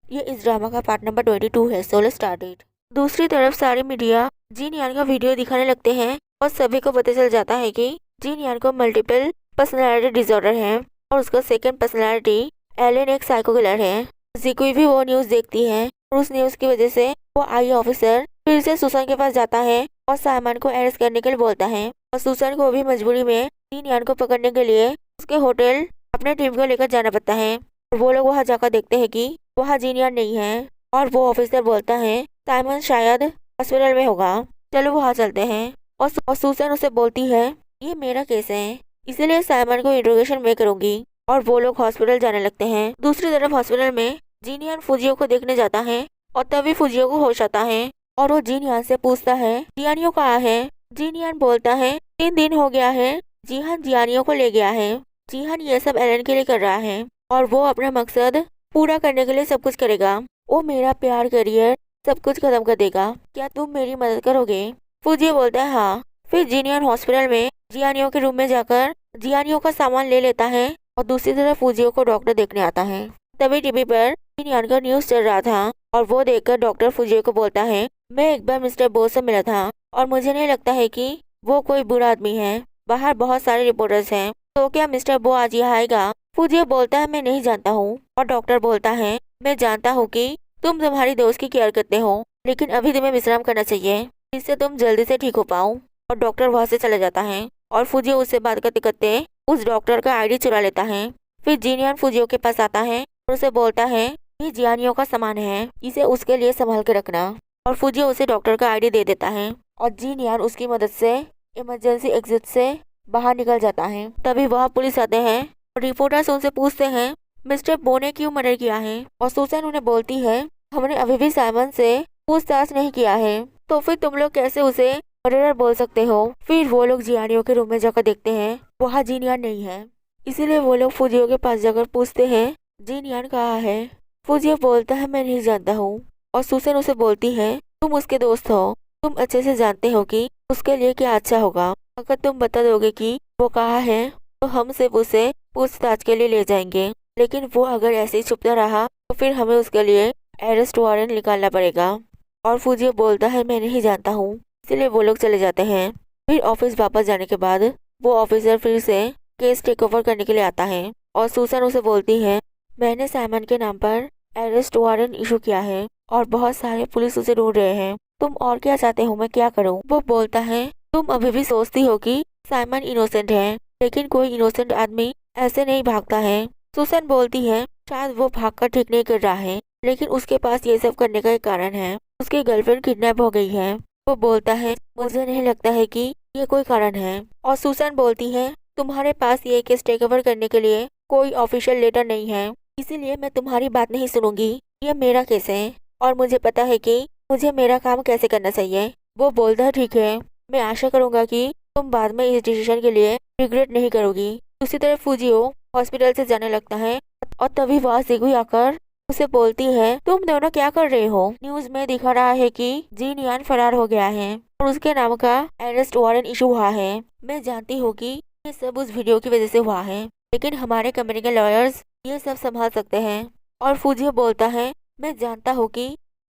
ये इस ड्रामा का पार्ट नंबर 22 है। So let's start it. दूसरी तरफ सारी मीडिया जीन यान का वीडियो दिखाने लगते हैं और सभी को पता चल जाता है कि जीन यान को मल्टीपल पर्सनैलिटी डिसऑर्डर है और उसका सेकंड पर्सनैलिटी एलन एक साइको किलर है। जिकुई भी वो न्यूज़ देखती है और उस न्यूज़ की वजह से वो आई ऑफिसर फिर से सुसान के पास जाता है और साइमन को अरेस्ट करने के लिए बोलता है और सुसान को भी मजबूरी में जीन यान को पकड़ने के लिए उसके होटल अपने टीम को लेकर जाना पड़ता है। और वो लोग वहाँ जाकर देखते हैं कि वहाँ जीन यान नहीं है और वो ऑफिसर बोलता है साइमन शायद हॉस्पिटल में होगा, चलो वहाँ चलते हैं। और सुसान उसे बोलती है ये मेरा केस है इसलिए साइमन को इंट्रोगेशन में करूंगी और वो लोग हॉस्पिटल जाने लगते हैं। दूसरी तरफ हॉस्पिटल में जीन यान फुजियो को देखने जाता है और तभी फुजियो को होश आता है और वो जीन यान से पूछता है जियानियो कहाँ है। जीन यान बोलता है 3 दिन हो गया है, जीहान जियानियो को ले गया है। जीहान ये सब एलन के लिए कर रहा है और वो अपना मकसद पूरा करने के लिए सब कुछ करेगा। वो मेरा प्यार करियर सब कुछ खत्म कर देगा, क्या तुम मेरी मदद करोगे। फुजियो बोलता है हाँ। फिर जीनियन हॉस्पिटल में जियानियो के रूम में जाकर जियानियो का सामान ले लेता है और दूसरी तरफ फुजियो को डॉक्टर देखने आता है। तभी टीवी पर जिनियन का न्यूज़ चल रहा था और वो देखकर डॉक्टर फुजियो को बोलता है मैं एक बार मिस्टर बो से मिला था और मुझे नहीं लगता है कि वो कोई बुरा आदमी है। बाहर बहुत सारे रिपोर्टर्स हैं, तो क्या मिस्टर बो आज यहाँ आएगा। फुजियो बोलता है मैं नहीं जानता हूँ और डॉक्टर बोलता है मैं जानता हूँ कि तुम तुम्हारी दोस्त की केयर करते हो, लेकिन अभी तुम्हें विश्राम करना चाहिए जिससे तुम जल्दी से ठीक हो पाओ। और डॉक्टर वहाँ से चला जाता है और फुजियो उससे बात करते करते उस डॉक्टर का आईडी चुरा लेता है। फिर जीनियन फुजियो के पास आता है और उसे बोलता है ये जियानियो का सामान है, इसे उसके लिए संभाल के रखना। और फुजियो उसे डॉक्टर का आईडी दे देता है और जीनियन उसकी मदद से इमरजेंसी एग्जिट से बाहर निकल जाता है। तभी वहाँ पुलिस आते हैं और रिपोर्टर्स उनसे पूछते हैं मिस्टर बो ने क्यों मर्डर किया है। और सुसान उन्हें बोलती है हमने अभी भी साइमन से पूछताछ नहीं किया है, तो फिर तुम लोग कैसे उसे मर्डरर बोल सकते हो। फिर वो लोग जियानियो के रूम में जाकर देखते हैं वहाँ जीनियन नहीं है, इसीलिए वो लोग फुजियो के पास जाकर पूछते हैं जीनियन कहाँ है। फुजियो बोलता है मैं नहीं जानता हूँ और सुसान उसे बोलती है तुम उसके दोस्त हो, तुम अच्छे से जानते हो कि उसके लिए क्या अच्छा होगा। अगर तुम बता दोगे कि वो कहाँ है तो हम सिर्फ उसे पूछताछ के लिए ले जाएंगे, लेकिन वो अगर ऐसे ही छुपता रहा तो फिर हमें उसके लिए अरेस्ट वारंट निकालना पड़ेगा। और फुजियो बोलता है मैं नहीं जानता हूँ, इसलिए वो लोग चले जाते हैं। फिर ऑफिस वापस जाने के बाद वो ऑफिसर फिर से केस टेक ओवर करने के लिए आता है और सुसान उसे बोलती है मैंने साइमन के नाम पर अरेस्ट वारंट इशू किया है और बहुत सारे पुलिस उसे ढूंढ रहे हैं, तुम और क्या चाहते हो मैं क्या करूँ। वो बोलता है तुम अभी भी सोचती हो कि साइमन इनोसेंट है, लेकिन कोई इनोसेंट आदमी ऐसे नहीं भागता है। सुसान बोलती है शायद वो भागकर ठीक नहीं कर रहा है, लेकिन उसके पास ये सब करने का एक कारण है, उसकी गर्लफ्रेंड किडनैप हो गई है। वो बोलता है मुझे नहीं लगता है कि ये कोई कारण है। और सुसान बोलती है तुम्हारे पास ये केस टेक ओवर करने के लिए कोई ऑफिशियल लेटर नहीं है, इसीलिए मैं तुम्हारी बात नहीं सुनूंगी, ये मेरा केस है और मुझे पता है कि मुझे मेरा काम कैसे करना चाहिए। वो बोलता है ठीक है, मैं आशा करूंगा कि तुम बाद में इस डिसीजन के लिए रिग्रेट नहीं करोगी। दूसरी तरफ फुजियो हॉस्पिटल से जाने लगता है और तभी वहाँ जिकुई आकर उसे बोलती है तुम दोनों क्या कर रहे हो। न्यूज में दिखा रहा है कि जीनियन फरार हो गया है और उसके नाम का अरेस्ट वारंट इशू हुआ है। मैं जानती हूँ कि ये सब उस वीडियो की वजह से हुआ है, लेकिन हमारे कंपनी के लॉयर्स ये सब संभाल सकते हैं। और फुजियो बोलता है मैं जानता हूँ कि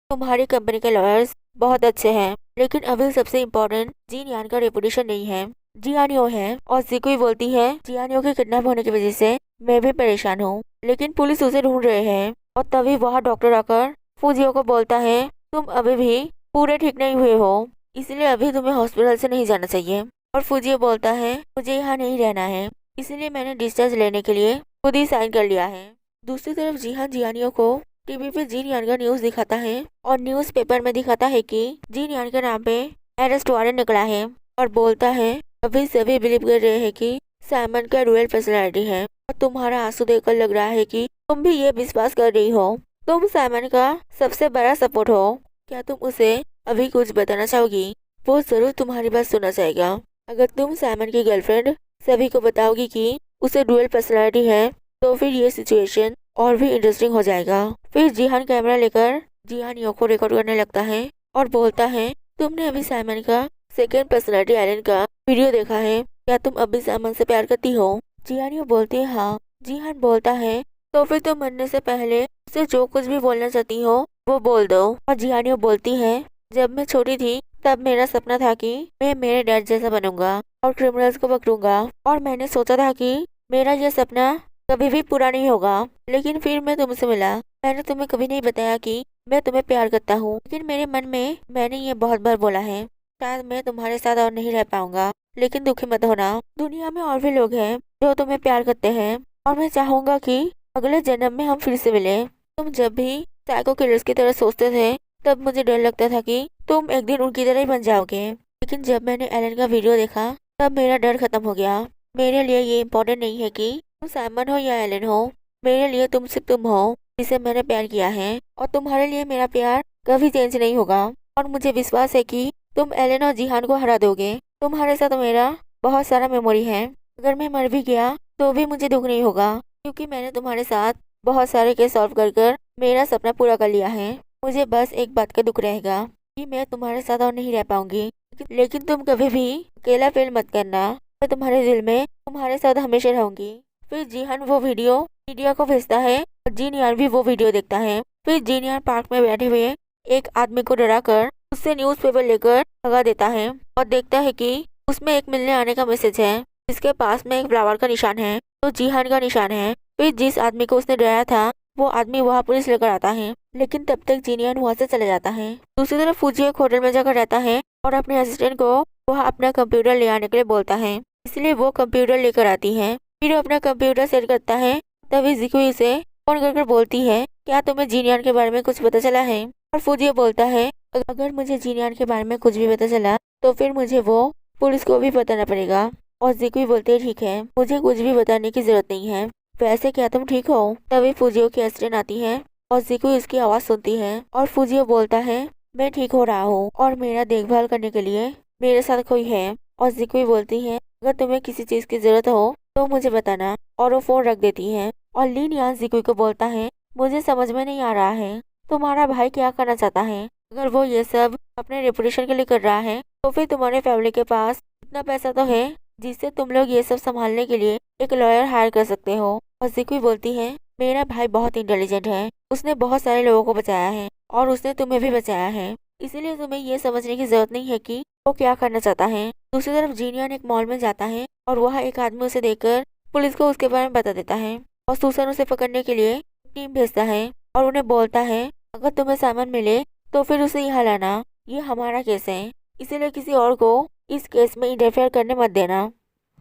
तुम्हारी कंपनी के लॉयर्स बहुत अच्छे हैं, लेकिन अभी सबसे इम्पोर्टेंट जीनियन का रेपुटेशन नहीं है, जियानियो है। और जिकुई बोलती है जियानियो के किडनैप होने की वजह से मैं भी परेशान हूँ, लेकिन पुलिस उसे ढूंढ रहे हैं। और तभी वहाँ डॉक्टर आकर फुजियो को बोलता है तुम अभी भी पूरे ठीक नहीं हुए हो, इसलिए अभी तुम्हें हॉस्पिटल से नहीं जाना चाहिए। और फुजियो बोलता है मुझे यहाँ नहीं रहना है, इसलिए मैंने डिस्चार्ज लेने के लिए खुद ही साइन कर लिया है। दूसरी तरफ जिहान जियानियो को टीवी पे जीनियन का न्यूज दिखाता है और न्यूज पेपर में दिखाता है कि जीनियन के नाम पे अरेस्ट वारंट निकला है और बोलता है अभी सभी बिलीव कर रहे हैं कि साइमन का डुअल पर्सनालिटी है और तुम्हारा आंसू देखकर लग रहा है कि तुम भी ये विश्वास कर रही हो, तुम साइमन का सबसे बड़ा सपोर्ट हो, क्या तुम उसे अभी कुछ बताना चाहोगी। वो जरूर तुम्हारी बात सुनना चाहेगा। अगर तुम साइमन की गर्लफ्रेंड सभी को बताओगी कि उसे डुअल पर्सनालिटी है तो फिर ये सिचुएशन और भी इंटरेस्टिंग हो जाएगा। फिर जिहान कैमरा लेकर जियानियो को रिकॉर्ड करने लगता है और बोलता है तुमने अभी साइमन का सेकेंड पर्सनालिटी एलन का वीडियो देखा है, क्या तुम अभी साइमन से प्यार करती हो। जियानियो बोलती है हाँ। जिहान बोलता है तो फिर तुम मरने से पहले उसे जो कुछ भी बोलना चाहती हो वो बोल दो। और जिहानियो बोलती है, जब मैं छोटी थी तब मेरा सपना था कि मैं मेरे डैड जैसा बनूंगा और क्रिमिनल्स को पकड़ूंगा, और मैंने सोचा था कि मेरा यह सपना कभी भी पूरा नहीं होगा। लेकिन फिर मैं तुमसे मिला। मैंने तुम्हें कभी नहीं बताया कि मैं तुम्हें प्यार करता हूँ, लेकिन मेरे मन में मैंने ये बहुत बार बोला है, शायद मैं तुम्हारे साथ और नहीं रह पाऊंगा, लेकिन दुखी मत होना, दुनिया में और भी लोग हैं जो तुम्हें प्यार करते हैं, और मैं चाहूंगा कि अगले जन्म में हम फिर से मिले। तुम जब भी साइको किलर्स की तरह सोचते थे तब मुझे डर लगता था कि तुम एक दिन उनकी तरह ही बन जाओगे, लेकिन जब मैंने एलन का वीडियो देखा तब मेरा डर खत्म हो गया। मेरे लिए ये इम्पोर्टेंट नहीं है कि तुम साइमन हो या एलन हो, मेरे लिए तुम सिर्फ तुम हो जिसे मैंने प्यार किया है, और तुम्हारे लिए मेरा प्यार कभी चेंज नहीं होगा। और मुझे विश्वास है कि तुम एलन और जिहान को हरा दोगे। तुम्हारे साथ मेरा बहुत सारा मेमोरी है। अगर मैं मर भी गया तो भी मुझे दुख नहीं होगा, क्योंकि मैंने तुम्हारे साथ बहुत सारे केस सॉल्व कर कर मेरा सपना पूरा कर लिया है। मुझे बस एक बात का दुख रहेगा कि मैं तुम्हारे साथ और नहीं रह पाऊंगी, लेकिन तुम कभी भी अकेला फील मत करना। मैं तुम्हारे दिल में तुम्हारे साथ हमेशा रहूंगी। फिर जिहान वो वीडियो मीडिया को भेजता है और जिन यान भी वो वीडियो देखता है। फिर जिन यान पार्क में बैठे हुए एक आदमी को डरा कर उससे न्यूज़पेपर लेकर भगा देता है और देखता है कि उसमें एक मिलने आने का मैसेज है, जिसके पास में एक फ्लावर का निशान है तो जिहान का निशान है। फिर जिस आदमी को उसने डराया था वो आदमी वहाँ पुलिस लेकर आता है, लेकिन तब तक जिनियन वहाँ से चला जाता है। दूसरी तरफ फूजी एक होटल में जाकर रहता है और अपने असिस्टेंट को वह अपना कंप्यूटर ले आने के लिए बोलता है, इसलिए वो कंप्यूटर लेकर आती है। फिर वो अपना कंप्यूटर सेट करता है। तभी जिकुई से फोन कर बोलती है, क्या तुम्हें जिनियन के बारे में कुछ पता चला है? और फूजी बोलता है, अगर मुझे जिनियन के बारे में कुछ भी पता चला तो फिर मुझे वो पुलिस को भी बताना पड़ेगा। और जिकुई बोलते है, ठीक है, मुझे कुछ भी बताने की जरूरत नहीं है। वैसे क्या तुम ठीक हो? तभी फूजियो की असिस्टेंट आती है और जिकुई उसकी आवाज सुनती है और फूजियो बोलता है, मैं ठीक हो रहा हूँ और मेरा देखभाल करने के लिए मेरे साथ कोई है। और जिकुई बोलती है, अगर तुम्हें किसी चीज की जरूरत हो तो मुझे बताना, और वो फोन रख देती है। और लिन यान जिकुई को बोलता है, मुझे समझ में नहीं आ रहा है तुम्हारा भाई क्या करना चाहता है। अगर वो ये सब अपने रेपुटेशन के लिए कर रहा है तो फिर तुम्हारे फैमिली के पास इतना पैसा तो है जिससे तुम लोग ये सब संभालने के लिए एक लॉयर हायर कर सकते हो। और जिकुई बोलती है, मेरा भाई बहुत इंटेलिजेंट है, उसने बहुत सारे लोगों को बचाया है और उसने तुम्हें भी बचाया है, इसीलिए तुम्हें ये समझने की जरूरत नहीं है कि वो क्या करना चाहता है। दूसरी तरफ जिनियन एक मॉल में जाता है और वहाँ एक आदमी उसे देखकर पुलिस को उसके बारे में बता देता है और सुसन उसे पकड़ने के लिए टीम भेजता है और उन्हें बोलता है, अगर तुम्हें सामान मिले तो फिर उसे यहाँ लाना, ये हमारा केस है, इसीलिए किसी और को इस केस में इंटरफेयर करने मत देना।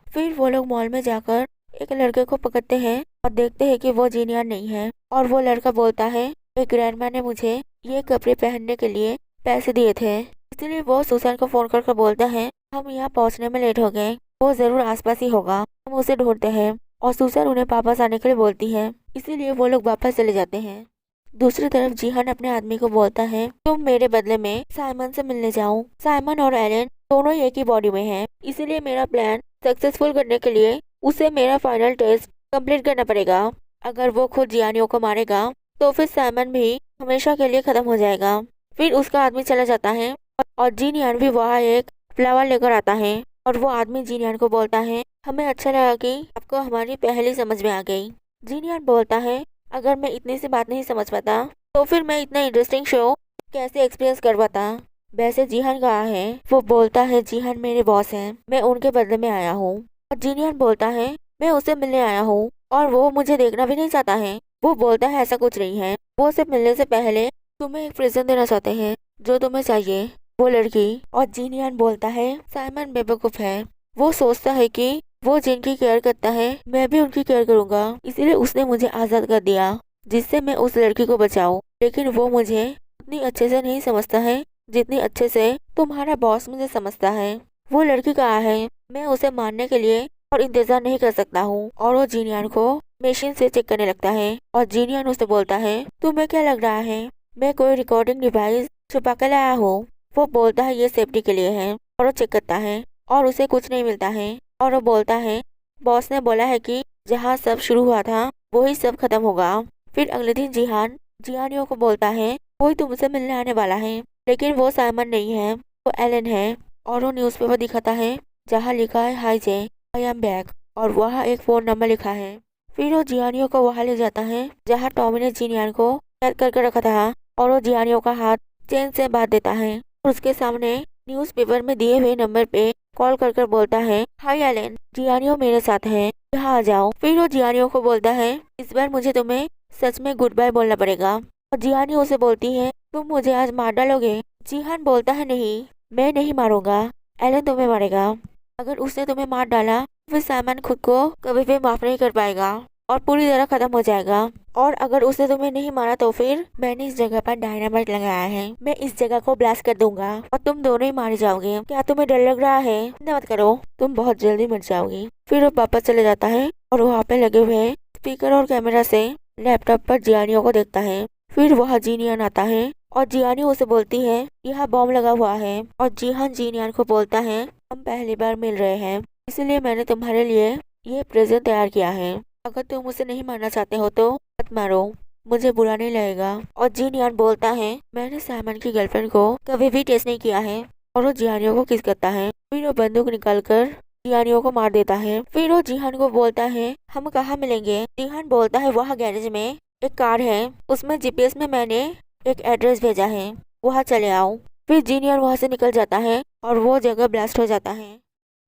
फिर वो लोग मॉल में जाकर एक लड़के को पकड़ते हैं और देखते हैं कि वो जिनियन नहीं है। और वो लड़का बोलता है, एक ग्रैंडमा ने मुझे ये कपड़े पहनने के लिए पैसे दिए थे, इसलिए वो सुसान को फोन करके बोलता है, हम यहाँ पहुँचने में लेट हो गए, वो जरूर आसपास ही होगा, हम उसे ढूंढते हैं। और सुसान उन्हें वापस आने के लिए बोलती है, इसीलिए वो लोग वापस चले जाते हैं। दूसरी तरफ जिहान अपने आदमी को बोलता है, तुम मेरे बदले में साइमन से मिलने जाओ। साइमन और एलन दोनों एक ही बॉडी में हैं, इसीलिए मेरा प्लान सक्सेसफुल करने के लिए उसे मेरा फाइनल टेस्ट कंप्लीट करना पड़ेगा। अगर वो खुद जियानियों को मारेगा तो फिर साइमन भी हमेशा के लिए खत्म हो जाएगा। फिर उसका आदमी चला जाता है और जिनियन भी वहाँ एक फ्लावर लेकर आता है और वो आदमी जिनियन को बोलता है, हमें अच्छा लगा कि आपको हमारी पहली समझ में आ गई। जिनियन बोलता है, अगर मैं इतनी सी बात नहीं समझ पाता तो फिर मैं इतना इंटरेस्टिंग शो कैसे एक्सपीरियंस कर पाता। वैसे जिहान कहाँ है? वो बोलता है, जिहान मेरे बॉस हैं, मैं उनके बदले में आया हूँ। और जिनियन बोलता है, मैं उससे मिलने आया हूँ और वो मुझे देखना भी नहीं चाहता है। वो बोलता है, ऐसा कुछ नहीं है, वो सिर्फ मिलने से पहले तुम्हें एक प्रेजेंट देना चाहते हैं जो तुम्हें चाहिए, वो लड़की। और जिनियन बोलता है, साइमन बेवकूफ है, वो सोचता है कि वो जिनकी केयर करता है मैं भी उनकी केयर करूंगा, इसलिए उसने मुझे आजाद कर दिया जिससे मैं उस लड़की को बचाऊं। लेकिन वो मुझे उतनी अच्छे से नहीं समझता है जितनी अच्छे से तुम्हारा बॉस मुझे समझता है। वो लड़की कहाँ है? मैं उसे मारने के लिए और इंतजार नहीं कर सकता हूँ। और वो जिनियन को मशीन से चेक करने लगता है और जिनियन उसे बोलता है, तुम्हें क्या लग रहा है मैं कोई रिकॉर्डिंग डिवाइस छुपा कर लाया हूँ? वो बोलता है, ये सेफ्टी के लिए है। और वो चेक करता है और उसे कुछ नहीं मिलता है। और वो बोलता है, बॉस ने बोला है कि जहाँ सब शुरू हुआ था वही सब खत्म होगा। फिर अगले दिन जिहान जियानियों को बोलता है, कोई तुमसे मिलने आने वाला है, लेकिन वो साइमन नहीं है, वो एलन है। और वो न्यूज़पेपर दिखाता है जहाँ लिखा है, हाय जे, आई एम बैक, और वहाँ एक फोन नंबर लिखा है। फिर वो जियानियों को वहाँ ले जाता है जहाँ टॉमी ने जिनियान को कैद करके रखा था और वो जियानियों का हाथ चेन से बांध देता है और उसके सामने न्यूज़पेपर में दिए हुए नंबर पे कॉल कर कर बोलता है, हाय एलन, जियानियो मेरे साथ है, यहाँ आ जाओ। फिर वो जियानियो को बोलता है, इस बार मुझे तुम्हें सच में गुड बाय बोलना पड़ेगा। और जियानियो उसे बोलती है, तुम मुझे आज मार डालोगे? जिहान बोलता है, नहीं, मैं नहीं मारूंगा, एलन तुम्हें मारेगा। अगर उसने तुम्हें मार डाला फिर साइमन खुद को कभी भी माफ नहीं कर पाएगा और पूरी तरह खत्म हो जाएगा। और अगर उसने तुम्हें नहीं मारा तो फिर मैंने इस जगह पर डायनामाइट लगाया है, मैं इस जगह को ब्लास्ट कर दूंगा और तुम दोनों ही मारे जाओगे। क्या तुम्हें डर लग रहा है? चिंता मत करो, तुम बहुत जल्दी मर जाओगी। फिर वो वापस चले जाता है और वहाँ पे लगे हुए स्पीकर और कैमरा से लैपटॉप पर जियानियों को देखता है। फिर वह जिनियन आता है और जियानियो उसे बोलती है, यहाँ बॉम्ब लगा हुआ है। और जिहान जिनियन को बोलता है, हम पहली बार मिल रहे हैं इसलिए मैंने तुम्हारे लिए ये प्रेजेंट तैयार किया है। अगर तुम उसे नहीं मारना चाहते हो तो मत मारो, मुझे बुरा नहीं लगेगा। और जिनियन बोलता है, मैंने साइमन की गर्लफ्रेंड को कभी भी टेस्ट नहीं किया है। और वो जियानियो को किस करता है। फिर वो बंदूक निकाल कर जियानियो को मार देता है। फिर वो जिहान को बोलता है, हम कहाँ मिलेंगे? जिहान बोलता है, वहाँ गैरेज में एक कार है, उसमें जीपीएस में मैंने एक एड्रेस भेजा है, वहाँ चले आओ। फिर जिनियन वहाँ से निकल जाता है और वो जगह ब्लास्ट हो जाता है।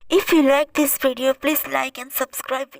If you like this video, please like and subscribe.